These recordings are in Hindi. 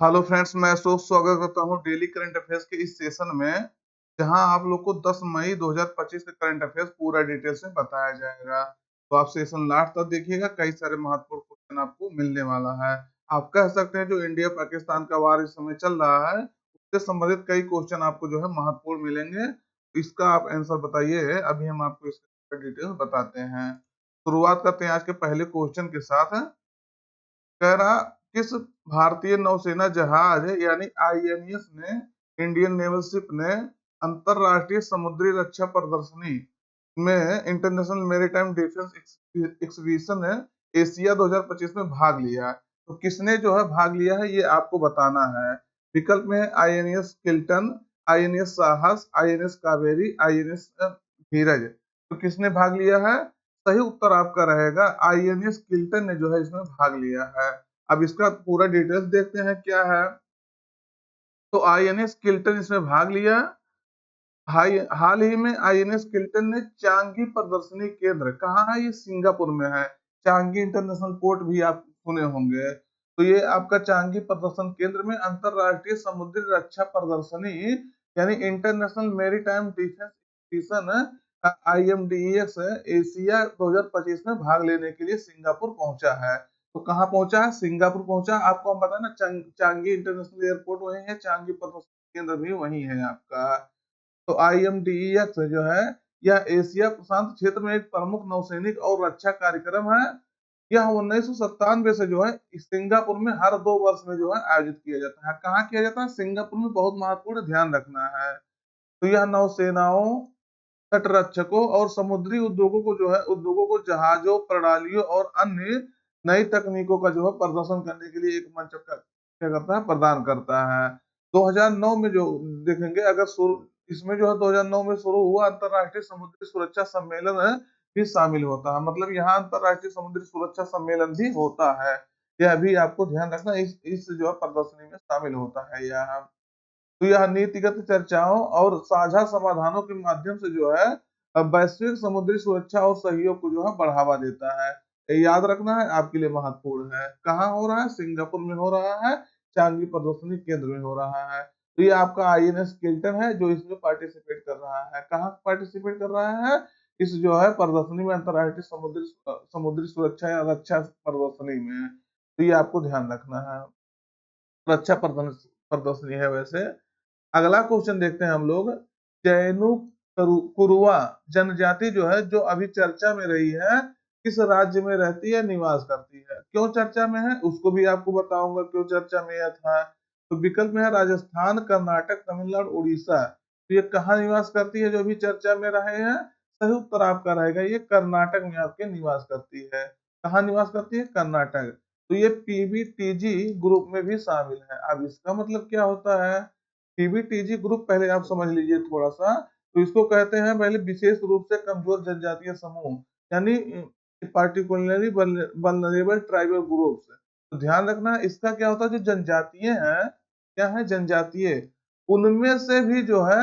हेलो फ्रेंड्स, मैं अशोक स्वागत करता हूं डेली करंट अफेयर्स के इस सेशन में, जहां आप लोग को 10 मई 2025 का करंट अफेयर्स पूरा डिटेल से बताया जाएगा। तो आप सेशन लास्ट तक देखिएगा, कई सारे महत्वपूर्ण क्वेश्चन आपको मिलने वाला है। आप कह सकते हैं जो इंडिया पाकिस्तान का वार इस समय चल रहा है, उससे संबंधित कई क्वेश्चन आपको जो है महत्वपूर्ण मिलेंगे। इसका आप आंसर बताइए, अभी हम आपको इसका डिटेल बताते हैं। शुरुआत करते हैं आज के पहले क्वेश्चन के साथ। कह रहा, किस भारतीय नौसेना जहाज यानी आईएनएस ने इंडियन नेवल शिप ने अंतरराष्ट्रीय समुद्री रक्षा प्रदर्शनी में international maritime defence exhibition Asia 2025 में भाग लिया है? तो किसने जो है भाग लिया है, ये आपको बताना है। विकल्प में आईएनएस किल्टन, आईएनएस साहस, आईएनएस कावेरी, आईएनएस धीरज। तो किसने भाग लिया है? सही उत्तर आपका रहेगा आईएनएस किल्टन ने जो है इसमें भाग लिया है। अब इसका पूरा डिटेल्स देखते हैं क्या है। तो आईएनएस किल्टन इसमें भाग लिया। हाल ही में आईएनएस किल्टन ने चांगी प्रदर्शनी केंद्र, कहाँ है ये? सिंगापुर में है। चांगी इंटरनेशनल पोर्ट भी आप सुने होंगे। तो ये आपका चांगी प्रदर्शन केंद्र में अंतरराष्ट्रीय समुद्री रक्षा प्रदर्शनी यानी international maritime defence expedition IMDEX Asia 2025 में भाग लेने के लिए सिंगापुर पहुंचा है। तो कहाँ पहुंचा है? सिंगापुर पहुंचा। आपको हम पता है ना, चांगी इंटरनेशनल एयरपोर्ट वही है, चांगी प्रदर्शनी केंद्र भी वही है आपका। तो IMDEX जो है, यह एशिया प्रशांत क्षेत्र में एक प्रमुख नौसैनिक और रक्षा कार्यक्रम है। यह 1997 से जो है सिंगापुर में हर 2 वर्ष में जो है आयोजित किया जाता है। कहाँ किया जाता है? सिंगापुर में। बहुत महत्वपूर्ण, ध्यान रखना है। तो यह नौसेनाओं, तटरक्षकों और समुद्री उद्योगों को जो है उद्योगों को जहाजों, प्रणालियों और अन्य नई तकनीकों का जो है प्रदर्शन करने के लिए एक मंच का क्या करता है? प्रदान करता है। 2009 में जो देखेंगे, अगर इसमें जो है 2009 में शुरू हुआ अंतरराष्ट्रीय समुद्री सुरक्षा सम्मेलन भी शामिल होता है। मतलब यहाँ अंतरराष्ट्रीय समुद्री सुरक्षा सम्मेलन भी होता है। यह भी आपको ध्यान रखना, इस जो है प्रदर्शनी में शामिल होता है यह। तो यह नीतिगत चर्चाओं और साझा समाधानों के माध्यम से जो है वैश्विक समुद्री सुरक्षा और सहयोग को जो है बढ़ावा देता है। ये याद रखना है, आपके लिए महत्वपूर्ण है। कहाँ हो रहा है? सिंगापुर में हो रहा है, चांगी प्रदर्शनी केंद्र में हो रहा है। तो ये आपका आईएनएस किल्टन है जो इसमें पार्टिसिपेट कर रहा है। कहाँ पार्टिसिपेट कर रहा है? इस जो है प्रदर्शनी में, अंतरराष्ट्रीय समुद्री सुरक्षा या रक्षा प्रदर्शनी में। तो ये आपको ध्यान रखना है, रक्षा प्रदर्शनी है वैसे। अगला क्वेश्चन देखते हैं हम लोग। जैनु कुरुआ जनजाति जो है, जो अभी चर्चा में रही है, किस राज्य में रहती है, निवास करती है? क्यों चर्चा में है उसको भी आपको बताऊंगा, क्यों चर्चा में यह था। तो विकल्प में है राजस्थान, कर्नाटक, तमिलनाडु, उड़ीसा। तो ये कहाँ निवास करती है जो अभी चर्चा में रहे हैं? सही उत्तर आपका रहेगा ये कर्नाटक में आपके निवास करती है। कहाँ निवास करती है? कर्नाटक। तो ये PBTG ग्रुप में भी शामिल है। अब इसका मतलब क्या होता है? PBTG ग्रुप पहले आप समझ लीजिए थोड़ा सा। तो इसको कहते हैं पहले विशेष रूप से कमजोर जनजातीय समूह, यानी पार्टिकुलरली वल्नरेबल ट्राइबल ग्रुप्स। तो ध्यान रखना, इसका क्या होता है? जो जनजातीय हैं, क्या है? जनजातीय, उनमें से भी जो है,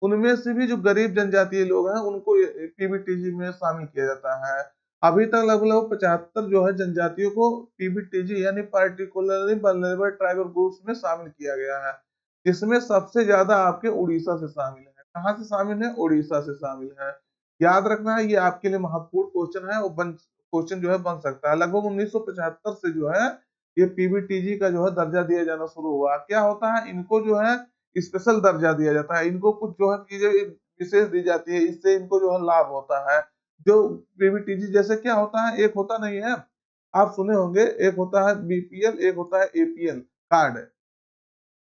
उनमें से भी जो गरीब जनजातीय लोग हैं उनको PBTG में शामिल किया जाता है। अभी तक लगभग 75 जो है जनजातियों को PBTG यानी पार्टिकुलरली वल्नरेबल ट्राइबल ग्रुप्स में शामिल किया गया है। इसमें सबसे ज्यादा आपके उड़ीसा से शामिल है। कहाँ से शामिल है? उड़ीसा से शामिल है। याद रखना है, ये आपके लिए महत्वपूर्ण क्वेश्चन है। वो क्वेश्चन जो है बन सकता है। लगभग 1975 से जो है ये PBTG का जो है दर्जा दिया जाना शुरू हुआ। क्या होता है? इनको जो है स्पेशल दर्जा दिया जाता है। इनको कुछ जो है चीजें विशेष दी जाती है, इससे इनको जो है लाभ होता है। जो PBTG जैसे क्या होता है, एक होता नहीं है, आप सुने होंगे, एक होता है BPL, एक होता है APL कार्ड,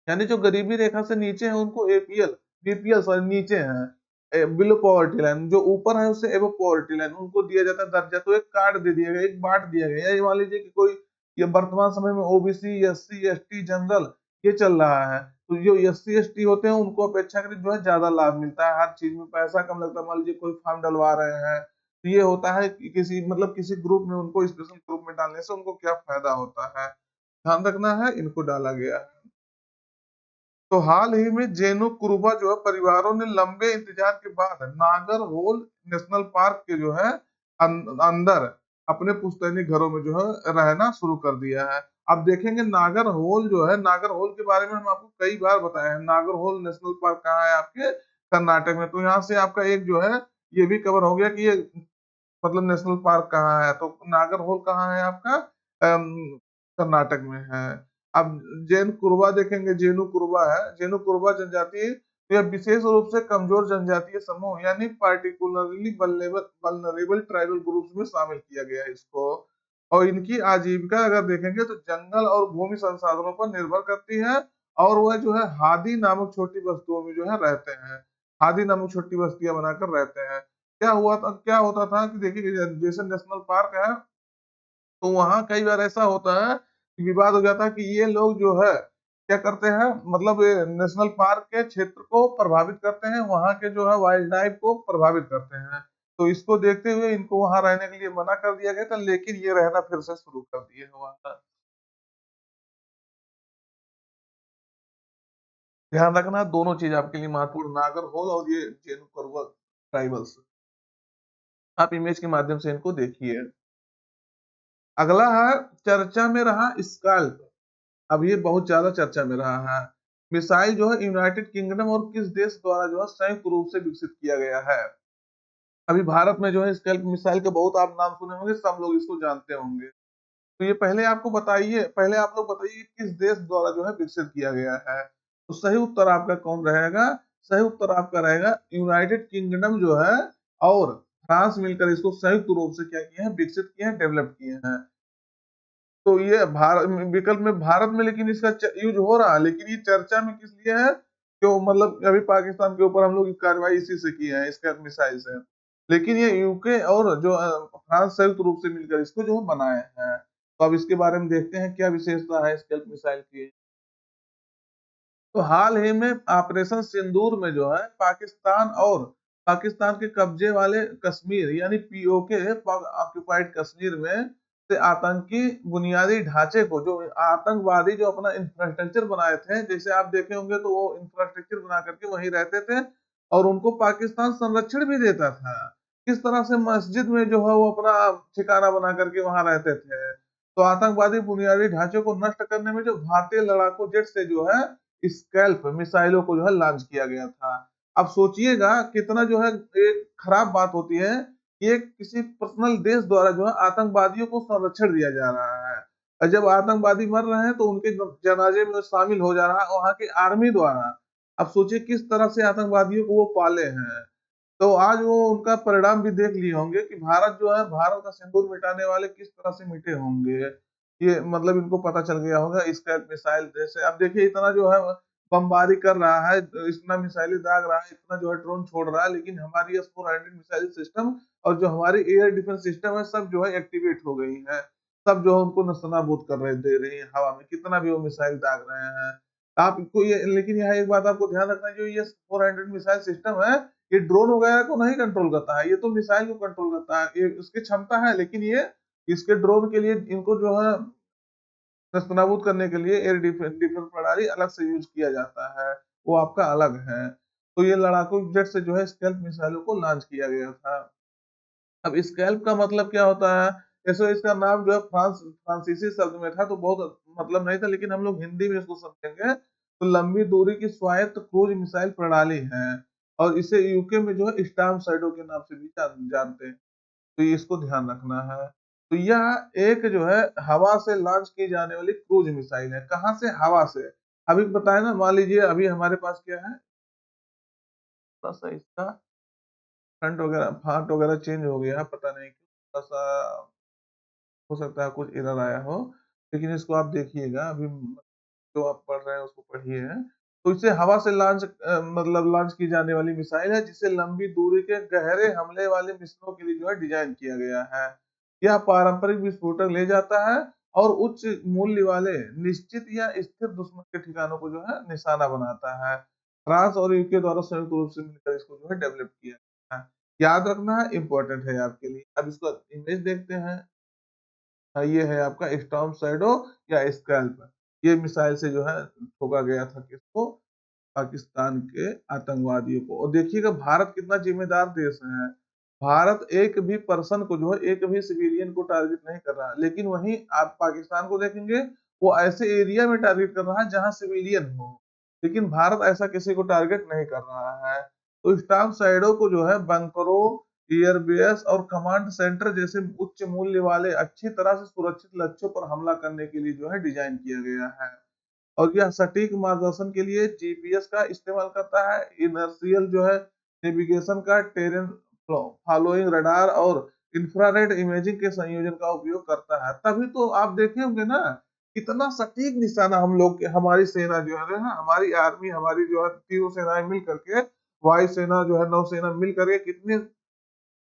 यानी जो गरीबी रेखा से नीचे है उनको APL, BPL सॉरी नीचे है, बिलो पॉवर्टी लाइन। जो ऊपर है उससे एबो पॉवर्टी लाइन, उनको दिया जाता है दर्जा। तो एक कार्ड दे दिया गया, एक बांट दिया गया। ये मान लीजिए कि कोई, ये वर्तमान समय में OBC, SC, ST, जनरल ये चल रहा है। तो जो SC ST होते हैं उनको अपेक्षाकृत जो है ज्यादा लाभ मिलता है, हर चीज में पैसा कम लगता है। मान लीजिए कोई फॉर्म डलवा रहे हैं, तो ये होता है कि किसी मतलब किसी ग्रुप में, उनको स्पेशल ग्रुप में डालने से उनको क्या फायदा होता है, ध्यान रखना है, इनको डाला गया है। तो हाल ही में जेनु कुरुबा जो है परिवारों ने लंबे इंतजार के बाद नागर होल नेशनल पार्क के जो है अंदर अपने पुश्तैनी घरों में जो है रहना शुरू कर दिया है। अब देखेंगे नागरहोल जो है, नागरहोल के बारे में हम आपको कई बार बताए हैं। नागरहोल नेशनल पार्क कहाँ है? आपके कर्नाटक में। तो यहाँ से आपका एक जो है ये भी कवर हो गया कि ये मतलब नेशनल पार्क कहाँ है। तो नागरहोल कहाँ है आपका? कर्नाटक में है। अब जैन कुरुबा देखेंगे, जेनु कुरुबा है। जेनु कुरुबा जनजाति तो यह विशेष रूप से कमजोर जनजातीय समूह यानी पार्टिकुलरली वल्नरेबल ट्राइबल ग्रुप्स में शामिल किया गया है इसको। और इनकी आजीविका अगर देखेंगे तो जंगल और भूमि संसाधनों पर निर्भर करती है। और वह जो है हादी नामक छोटी बस्तियों में जो है रहते हैं। हादी नामक छोटी बस्तियां बनाकर रहते हैं। क्या होता था कि देखिए जैसे नेशनल पार्क है, तो वहां कई बार ऐसा होता है कि विवाद हो जाता है कि ये लोग जो है क्या करते हैं, मतलब ये नेशनल पार्क के क्षेत्र को प्रभावित करते हैं, वहां के जो है वाइल्ड लाइफ को प्रभावित करते हैं। तो इसको देखते हुए इनको वहां रहने के लिए मना कर दिया गया था, लेकिन ये रहना फिर से शुरू कर दिए हैं वहां। ध्यान रखना दोनों चीज आपके लिए महत्वपूर्ण, नागरहोल और ये जेनु करवा ट्राइबल्स। आप इमेज के माध्यम से इनको देखिए। अगला है, चर्चा में रहा स्कैल्प। अब ये बहुत ज्यादा चर्चा में रहा है। मिसाइल जो है यूनाइटेड किंगडम और किस देश द्वारा जो है संयुक्त रूप से विकसित किया गया है? अभी भारत में जो है स्कैल्प मिसाइल के बहुत आप नाम सुने होंगे, सब लोग इसको जानते होंगे। तो ये पहले आप लोग बताइए किस देश द्वारा जो है विकसित किया गया है। तो सही उत्तर आपका कौन रहेगा? सही उत्तर आपका रहेगा यूनाइटेड किंगडम जो है और फ्रांस मिलकर इसको संयुक्त रूप से क्या किए हैं, विकसित किए हैं, डेवलप किए हैं। तो ये भारत विकल्प में भारत में लेकिन इसका यूज हो रहा है, लेकिन ये चर्चा में किस लिए है? क्यों, मतलब अभी पाकिस्तान के ऊपर हम लोग की कार्रवाई इसी से की है, इसका मिसाइल से। लेकिन ये यूके और जो फ्रांस संयुक्त रूप से मिलकर इसको जो है बनाए हैं। तो अब इसके बारे में देखते हैं क्या विशेषता है स्कैल्प मिसाइल की। तो हाल ही में ऑपरेशन सिंदूर में जो है पाकिस्तान के कब्जे वाले कश्मीर यानी पीओके ऑक्युपाइड कश्मीर में से आतंकी बुनियादी ढांचे को, जो आतंकवादी जो अपना इंफ्रास्ट्रक्चर बनाए थे, जैसे आप देखे होंगे तो वो इंफ्रास्ट्रक्चर बना करके वहीं रहते थे और उनको पाकिस्तान संरक्षण भी देता था। किस तरह से मस्जिद में जो है वो अपना ठिकाना बना करके वहां रहते थे। तो आतंकवादी बुनियादी ढांचे को नष्ट करने में जो भारतीय लड़ाकू जेट से जो है स्कैल्प मिसाइलों को जो है लॉन्च किया गया था। अब सोचिएगा कितना जो है एक खराब बात होती है कि एक किसी पर्सनल देश द्वारा जो है आतंकवादियों को संरक्षण दिया जा रहा है, और जब आतंकवादी मर रहे हैं तो उनके जनाजे में शामिल हो जा रहा है वहां की आर्मी द्वारा। अब सोचिए किस तरह से आतंकवादियों को वो पाले हैं। तो आज वो उनका परिणाम भी देख लिए होंगे कि भारत जो है, भारत का सिंदूर मिटाने वाले किस तरह से मिटे होंगे। ये मतलब इनको पता चल गया होगा इसका मिसाइल जैसे। अब देखिए इतना जो है बमबारी कर रहा है, इतना मिसाइलें दाग रहा है, इतना जो है ड्रोन छोड़ रहा है, लेकिन हमारी S-400 मिसाइल सिस्टम और जो हमारी एयर डिफेंस सिस्टम है सब जो है एक्टिवेट हो गई है। सब जो है उनको नस्तनाबूद कर रहे दे रही है हवा में, कितना भी वो मिसाइल दाग रहे हैं। आपको ये, लेकिन यहाँ एक बात आपको ध्यान रखना है, जो ये S-400 मिसाइल सिस्टम है ये ड्रोन वगैरह को नहीं कंट्रोल करता है, ये तो मिसाइल को कंट्रोल करता है। ये उसकी क्षमता है, लेकिन ये इसके ड्रोन के लिए इनको जो है नेस्तनाबूद करने के लिए एयर डिफेंस प्रणाली अलग से यूज किया जाता है, वो आपका अलग है। तो ये लड़ाकू जेट से जो है स्कैल्प मिसाइलों को लॉन्च किया गया था। अब स्कैल्प का मतलब क्या होता है? जैसे इसका नाम जो है फ्रांसीसी शब्द में था तो बहुत मतलब नहीं था, लेकिन हम लोग हिंदी में इसको समझेंगे तो लंबी दूरी की स्वायत्त क्रूज मिसाइल प्रणाली है। और इसे यूके में जो है स्टॉर्म शैडो के नाम से भी जानते हैं। तो ये इसको ध्यान रखना है। तो यह एक जो है हवा से लॉन्च की जाने वाली क्रूज मिसाइल है। कहाँ से? हवा से। अभी बताया ना, मान लीजिए अभी हमारे पास क्या है, थोड़ा सा इसका फ्रंट वगैरह चेंज हो गया है, पता नहीं क्यों, थोड़ा सा हो सकता है कुछ एरर आया हो। लेकिन इसको आप देखिएगा अभी, जो आप पढ़ रहे हैं उसको पढ़िए। तो इसे हवा से मतलब लॉन्च की जाने वाली मिसाइल है, जिसे लंबी दूरी के गहरे हमले वाले मिशनों के लिए जो है डिजाइन किया गया है। यह पारंपरिक विस्फोटक ले जाता है और उच्च मूल्य वाले निश्चित या स्थिर दुश्मन के ठिकानों को जो है निशाना बनाता है। फ्रांस और यूके द्वारा संयुक्त रूप से मिलकर इसको जो है डेवलप किया गया है। याद रखना है, इंपॉर्टेंट है आपके लिए। अब इसको इमेज देखते हैं। हाँ, ये है आपका स्टॉर्म शैडो या स्कैल्प। ये मिसाइल से जो है ठोका गया था किसको? पाकिस्तान के आतंकवादियों को। और देखिएगा भारत कितना जिम्मेदार देश है। भारत एक भी पर्सन को जो है, एक भी सिविलियन को टारगेट नहीं कर रहा है। लेकिन वहीं आप पाकिस्तान को देखेंगे, वो ऐसे एरिया में टारगेट कर रहा है जहां सिविलियन हो, लेकिन भारत ऐसा किसी को टारगेट नहीं कर रहा है। तो स्टॉर्म शैडो को जो है बंकरों, एयरबेस और कमांड सेंटर जैसे उच्च मूल्य वाले अच्छी तरह से सुरक्षित लक्ष्यों पर हमला करने के लिए जो है डिजाइन किया गया है। और यह सटीक मार्गदर्शन के लिए जीपीएस का इस्तेमाल करता है, इनर्शियल जो है नेविगेशन का, टेरेन फॉलोइंग रडार और इंफ्रारेड इमेजिंग के संयोजन का उपयोग करता है। तभी तो आप देखे होंगे ना, कितना सटीक निशाना हम लोग हमारी सेना जो है ना, हमारी आर्मी, हमारी जो है तीनों सेनाएं मिल करके, वायुसेना जो है, नौसेना मिल करके कितने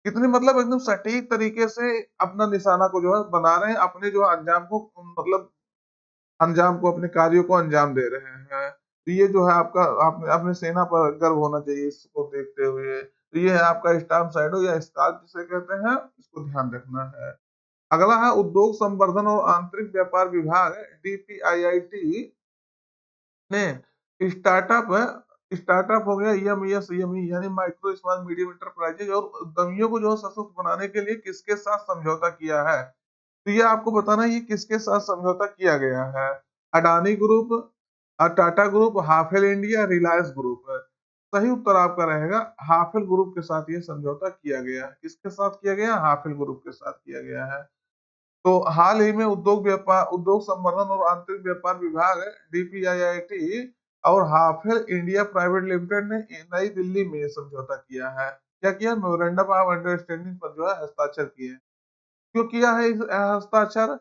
कितने मतलब एकदम सटीक तरीके से अपना निशाना को जो है बना रहे हैं, अपने जो है अंजाम को, मतलब अंजाम को, अपने कार्यों को अंजाम दे रहे हैं। तो ये जो है आपका, आपने अपने सेना पर गर्व होना चाहिए इसको देखते हुए। तो ये है आपका स्टार्म शैडो या स्टार्क जिसे कहते हैं, इसको ध्यान रखना है। अगला है उद्योग संवर्धन और आंतरिक व्यापार विभाग, डीपीआईआईटी ने स्टार्टअप हो गया, एमएसएमई यानी माइक्रो स्मॉल मीडियम इंटरप्राइजेज और उद्यमियों को जो है सशक्त बनाने के लिए किसके साथ समझौता किया है? तो ये आपको बताना है, ये किसके साथ समझौता किया गया है। Adani group, Tata group, Hafele India, Reliance group. सही उत्तर आपका रहेगा हाफेल ग्रुप के साथ ये समझौता किया गया है। किसके साथ किया गया? हाफेल ग्रुप के साथ किया गया है। तो हाल ही में उद्योग संवर्धन और आंतरिक व्यापार विभाग डीपीआईआईटी और हाफेल इंडिया प्राइवेट लिमिटेड ने नई दिल्ली में समझौता किया है। क्या किया? मेमोरेंडम ऑफ अंडरस्टैंडिंग पर जो है हस्ताक्षर किए। क्यों किया है इस हस्ताक्षर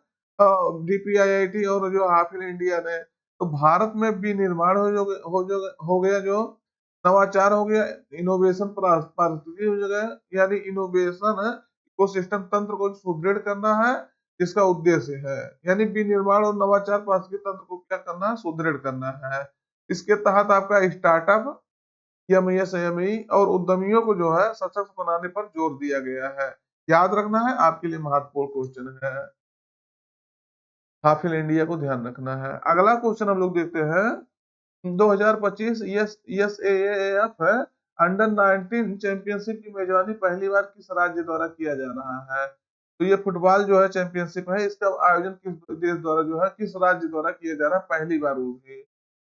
डीपीआईआईटी और जो हाफिल इंडिया ने? तो भारत में विनिर्माण हो गया, जो नवाचार हो गया, इनोवेशन पारिस्थितिकी हो गया, यानी इनोवेशन इकोसिस्टम तंत्र को सुदृढ़ करना है, इसका उद्देश्य है। यानी विनिर्माण और नवाचार पारिस्थितिकी तंत्र को क्या करना है? सुदृढ़ करना है। इसके तहत आपका स्टार्टअप, एमएसएमई और उद्यमियों को जो है सशक्त बनाने पर जोर दिया गया है। याद रखना है, आपके लिए महत्वपूर्ण क्वेश्चन है। हाफिल इंडिया को ध्यान रखना है। अगला क्वेश्चन हम लोग देखते हैं, 2025 एसएएएफ अंडर 19 चैंपियनशिप की मेजबानी पहली बार किस राज्य द्वारा किया जा रहा है? तो ये फुटबॉल जो है चैंपियनशिप है, इसका आयोजन किस देश द्वारा जो है, किस राज्य द्वारा किया जा रहा है? पहली बार होगी।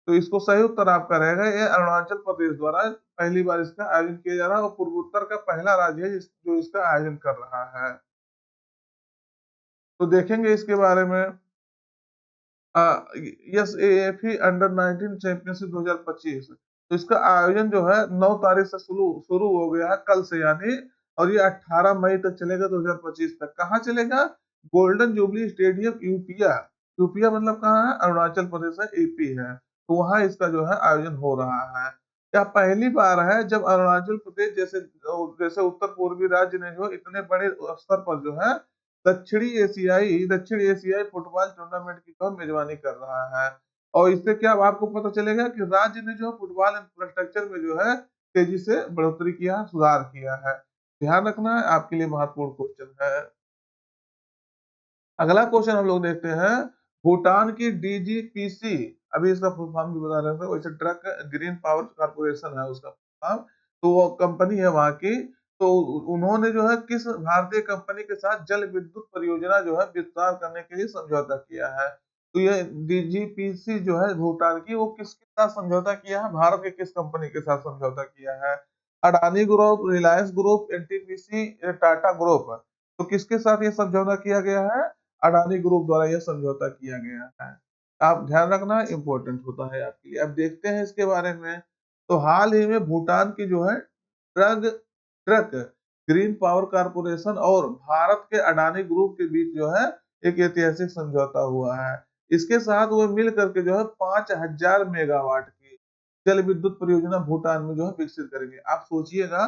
तो इसको सही उत्तर आपका रहेगा, ये अरुणाचल प्रदेश द्वारा पहली बार इसका आयोजन किया जा रहा है और पूर्वोत्तर का पहला राज्य है जो इसका आयोजन कर रहा है। तो देखेंगे इसके बारे में, यस एएफई अंडर 19 चैंपियनशिप 2025। तो इसका आयोजन जो है 9 तारीख से शुरू शुरू हो गया है, कल से यानी, और ये 18 मई तक चलेगा, 2025 तक। कहाँ चलेगा? गोल्डन जुबली स्टेडियम, यूपिया। यूपिया मतलब कहाँ है? अरुणाचल प्रदेश है, एपी है। तो वहां इसका जो है आयोजन हो रहा है। यह पहली बार है जब अरुणाचल प्रदेश जैसे जैसे उत्तर पूर्वी राज्य ने जो इतने बड़े स्तर पर जो है दक्षिण एशियाई फुटबॉल टूर्नामेंट की जो मेजबानी कर रहा है। और इससे क्या आपको पता चलेगा कि राज्य ने जो फुटबॉल इंफ्रास्ट्रक्चर में जो है तेजी से बढ़ोतरी किया, सुधार किया है। ध्यान रखना है, आपके लिए महत्वपूर्ण क्वेश्चन है। अगला क्वेश्चन हम लोग देखते हैं, भूटान की डीजीपीसी, अभी इसका फुल फॉर्म भी बता रहे थे, वैसे ट्रक ग्रीन पावर कारपोरेशन है उसका फुल फॉर्म। तो वो कंपनी है वहां की। तो उन्होंने जो है किस भारतीय कंपनी के साथ जल विद्युत परियोजना जो है विस्तार करने के लिए समझौता किया है? तो ये डीजीपीसी जो है भूटान की, वो किसके साथ समझौता किया है? भारत के किस कंपनी के साथ समझौता किया है? Adani group, Reliance group, NTPC, Tata group. तो किसके साथ ये समझौता किया गया है? अडानी ग्रुप द्वारा यह समझौता किया गया है। आप ध्यान रखना, इंपॉर्टेंट होता है आपके लिए। अब देखते हैं इसके बारे में। तो हाल ही में भूटान की जो है truck truck green power corporation और भारत के अडानी ग्रुप के बीच जो है एक ऐतिहासिक समझौता हुआ है। इसके साथ वो मिल करके जो है 5000 मेगावाट की जल विद्युत परियोजना भूटान में जो है विकसित करेंगे। आप सोचिएगा,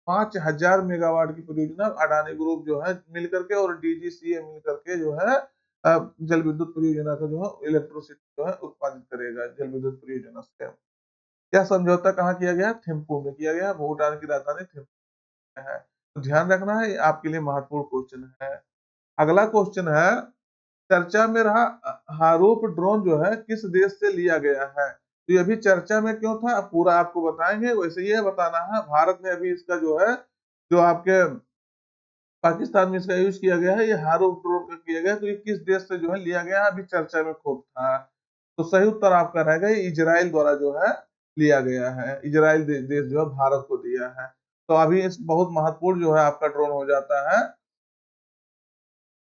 5000 मेगावाट की परियोजना अडानी ग्रुप जो है मिल करके और डीजीसीए मिल करके जो है जल विद्युत परियोजना का जो है इलेक्ट्रिसिटी जो है उत्पादित करेगा जल विद्युत परियोजना से। यह समझौता कहाँ किया गया? थिम्पू में किया गया, भूटान की राजधानी थिम्पू में है। तो ध्यान रखना है, ये आपके लिए महत्वपूर्ण क्वेश्चन है। अगला क्वेश्चन है, चर्चा में रहा हारूप ड्रोन जो है किस देश से लिया गया है? तो ये भी चर्चा में क्यों था, पूरा आपको बताएंगे। वैसे ये बताना है, भारत ने अभी इसका जो है, जो आपके पाकिस्तान में इसका यूज किया गया है, ये हारूफ ड्रोन का किया गया है। तो ये किस देश से जो है लिया गया है, अभी चर्चा में खूब था। तो सही उत्तर आपका रहेगा ये इजराइल द्वारा जो है लिया गया है। इजराइल देश जो है भारत को दिया है। तो अभी इस बहुत महत्वपूर्ण जो है आपका ड्रोन हो जाता है,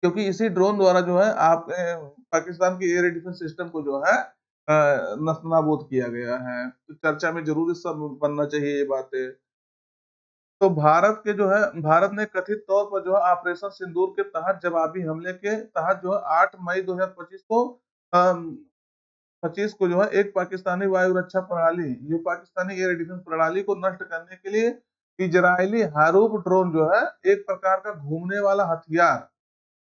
क्योंकि इसी ड्रोन द्वारा जो है आप पाकिस्तान के एयर डिफेंस सिस्टम को जो है नस्तानाबूद किया गया है। तो चर्चा में जरूर इस सब बनना चाहिए ये बातें। तो भारत के जो है, भारत ने कथित तौर पर जो है ऑपरेशन सिंदूर के तहत जवाबी हमले के तहत जो है 8 मई 2025 को 25 को जो है एक पाकिस्तानी वायु रक्षा प्रणाली, ये पाकिस्तानी एयर डिफेंस प्रणाली को नष्ट करने के लिए इजरायली हारूफ ड्रोन जो है एक प्रकार का घूमने वाला हथियार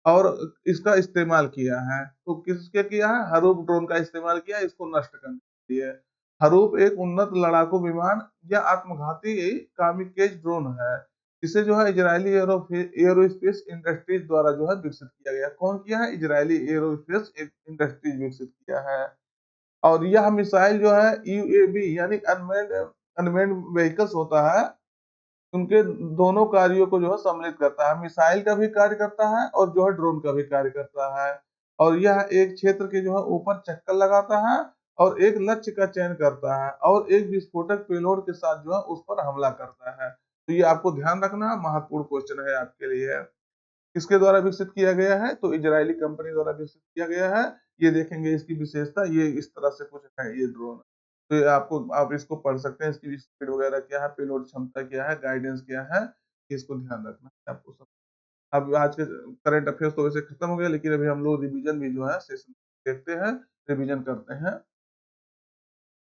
और इसका इस्तेमाल किया है। तो किसके किया है? हरूप ड्रोन का इस्तेमाल किया है इसको नष्ट करने के लिए। हरूप एक उन्नत लड़ाकू विमान या आत्मघाती कामिकेज ड्रोन है, जिसे जो है इजरायली एरोस्पेस इंडस्ट्रीज द्वारा जो है विकसित किया गया। कौन किया है? इजरायली एरोस्पेस इंडस्ट्रीज विकसित किया है। और यह मिसाइल जो है यूएवी यानी अनमैन्ड अनमैन्ड व्हीकल्स होता है, उनके दोनों कार्यों को जो है सम्मिलित करता है। मिसाइल का भी कार्य करता है और जो है ड्रोन का भी कार्य करता है। और यह एक क्षेत्र के जो है ऊपर चक्कर लगाता है और एक लक्ष्य का चयन करता है और एक विस्फोटक पेलोड के साथ जो है उस पर हमला करता है। तो ये आपको ध्यान रखना, महत्वपूर्ण क्वेश्चन है आपके लिए। किसके द्वारा विकसित किया गया है? तो इजरायली कंपनी द्वारा विकसित किया गया है। ये देखेंगे इसकी विशेषता, ये इस तरह से कुछ है ये ड्रोन। तो ये आपको, आप इसको पढ़ सकते हैं, इसकी स्पीड वगैरह क्या है, पेलोड क्षमता क्या है, गाइडेंस क्या है, इसको ध्यान रखना है आपको सब। अब आज के करंट अफेयर्स तो वैसे खत्म हो गया, लेकिन अभी हम लोग रिवीजन भी जो है सेशन देखते हैं, रिवीजन करते हैं।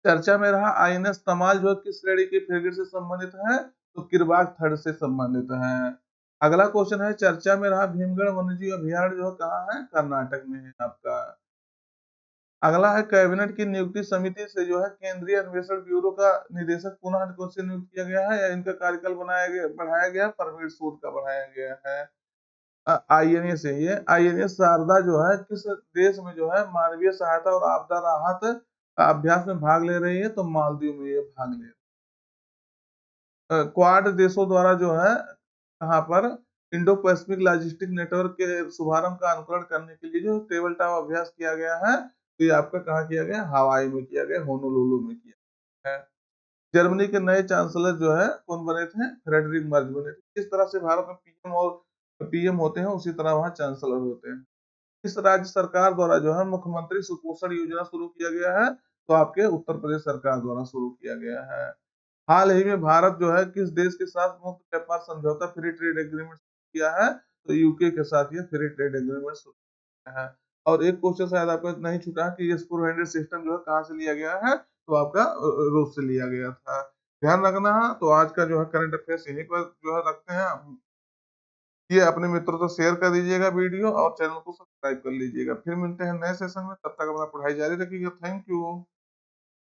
चर्चा में रहा आईएनएस तमाल जो है किस श्रेणी के फ्रिगेट से संबंधित है? तो किरबाग थर्ड से संबंधित है। अगला क्वेश्चन है, चर्चा में रहा भीमगढ़ वन्यजीव अभयारण्य जो है कहाँ है? कर्नाटक में है आपका। अगला है, कैबिनेट की नियुक्ति समिति से जो है केंद्रीय अन्वेषण ब्यूरो का निदेशक पुनः कौन से नियुक्त किया गया है या इनका कार्यकाल बनाया गया बढ़ाया गया? परवीर सूद का बढ़ाया गया है। आईएनएस है ये। आईएनएस शारदा जो है किस देश में जो है मानवीय सहायता और आपदा राहत अभ्यास में भाग ले रही है? तो मालदीव में ये भाग ले रही है। क्वाड देशों द्वारा जो है कहाँ पर इंडो पैसिफिक लॉजिस्टिक नेटवर्क के शुभारंभ का अनुकरण करने के लिए जो टेबल टॉप अभ्यास किया गया है, तो ये आपका कहाँ किया गया? हवाई में किया गया, होनोलुलु में किया गया है। जर्मनी के नए चांसलर जो है कौन बने थे? फ्रेडरिक मर्ज बने थे। इस तरह से भारत में पीएम और पीएम होते हैं, उसी तरह वहाँ चांसलर होते हैं। इस राज्य सरकार द्वारा जो है मुख्यमंत्री सुपोषण योजना शुरू किया गया है? तो आपके उत्तर प्रदेश सरकार द्वारा शुरू किया गया है। हाल ही में भारत जो है किस देश के साथ मुक्त व्यापार समझौता फ्री ट्रेड एग्रीमेंट किया है? तो यूके के साथ ये फ्री ट्रेड एग्रीमेंट शुरू किया है। और एक क्वेश्चन शायद आपको नहीं छूटा कि ये 400 सिस्टम जो है कहाँ से लिया गया है? तो आपका रूस से लिया गया था। ध्यान रखना है। तो आज का जो है करंट अफेयर्स यहीं पर जो है रखते हैं। ये अपने मित्रों को शेयर कर दीजिएगा वीडियो और चैनल को सब्सक्राइब कर लीजिएगा। फिर मिलते हैं नए सेशन में, तब तक अपना पढ़ाई जारी रखिएगा। Thank you.